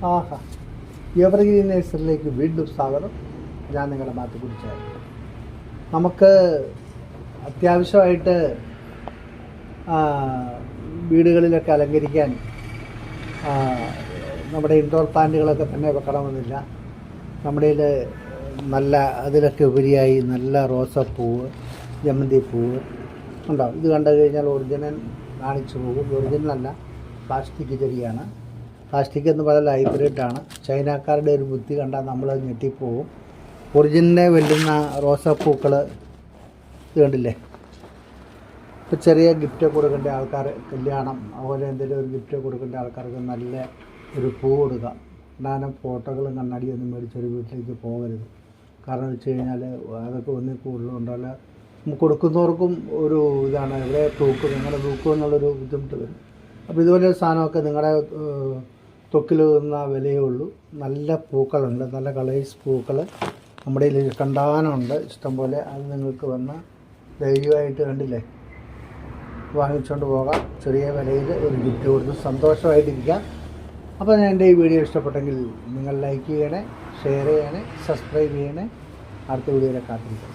ആഹാ, evergreen നേഴ്സറിയിലേക്ക് വീണ്ടും സ്വാഗതം. ഞാൻ നിങ്ങളുടെ മാത്തുക്കുറിച്ചായി. നമുക്ക് അത്യാവശ്യമായിട്ട് വീടുകളിലൊക്കെ അലങ്കരിക്കാൻ നമ്മുടെ ഇൻഡോർ പ്ലാന്റുകളൊക്കെ തന്നെ വെക്കണമെന്നില്ല. നമ്മുടെ നല്ല അതിലൊക്കെ ഉപരിയായി നല്ല റോസാപ്പൂവ്, ജമന്തി പൂവ് ഉണ്ടാവും. ഇത് കണ്ടു കഴിഞ്ഞാൽ ഒറിജിനൽ കാണിച്ചു പോകും. ഒറിജിനലല്ല, പ്ലാസ്റ്റിക് ചെടിയാണ്. പ്ലാസ്റ്റിക് എന്ന് പറഞ്ഞാൽ ഹൈബ്രിഡാണ്. ചൈനക്കാരുടെ ഒരു ബുദ്ധി കണ്ടാൽ നമ്മൾ ഞെട്ടിപ്പോവും. ഒറിജിനലിനെ വെല്ലുന്ന റോസാപ്പൂക്കൾ ഇത് കണ്ടില്ലേ. ഇപ്പോൾ ചെറിയ ഗിഫ്റ്റ് കൊടുക്കേണ്ട ആൾക്കാർ, കല്യാണം അതുപോലെ എന്തെങ്കിലും ഒരു ഗിഫ്റ്റ് കൊടുക്കേണ്ട ആൾക്കാർക്ക് നല്ല ഒരു പൂ കൊടുക്കുക. ഉണ്ടാകുന്ന ഫോട്ടോകളും കണ്ണാടിയൊന്നും മേടിച്ചൊരു വീട്ടിലേക്ക് പോകരുത്. കാരണം വെച്ച് കഴിഞ്ഞാൽ അതൊക്കെ ഒന്നിൽ കൂടുതലുണ്ടല്ല, കൊടുക്കുന്നവർക്കും ഒരു ഇതാണ്, എവിടെ തൂക്കും, നിങ്ങളുടെ തൂക്കും എന്നുള്ളൊരു ബുദ്ധിമുട്ട് വരും. അപ്പോൾ ഇതുപോലെ സാധനമൊക്കെ നിങ്ങളുടെ തൊക്കിൽ നിന്ന വിലയേ ഉള്ളൂ. നല്ല പൂക്കളുണ്ട്, നല്ല കളേഴ്സ് പൂക്കൾ നമ്മുടെ ഇതിൽ കണ്ടാനുണ്ട് ഇഷ്ടംപോലെ. അത് നിങ്ങൾക്ക് വന്ന് ധൈര്യമായിട്ട് കണ്ടില്ലേ വാങ്ങിച്ചുകൊണ്ട് പോകാം. ചെറിയ വിലയിൽ ഒരു ഗിഫ്റ്റ് കൊടുത്ത് സന്തോഷമായിട്ടിരിക്കാം. അപ്പോൾ എൻ്റെ ഈ വീഡിയോ ഇഷ്ടപ്പെട്ടെങ്കിൽ നിങ്ങൾ ലൈക്ക് ചെയ്യണേ, ഷെയർ ചെയ്യണേ, സബ്സ്ക്രൈബ് ചെയ്യണേ. അടുത്ത വീഡിയോയിലെ കാത്തിരിക്കാം.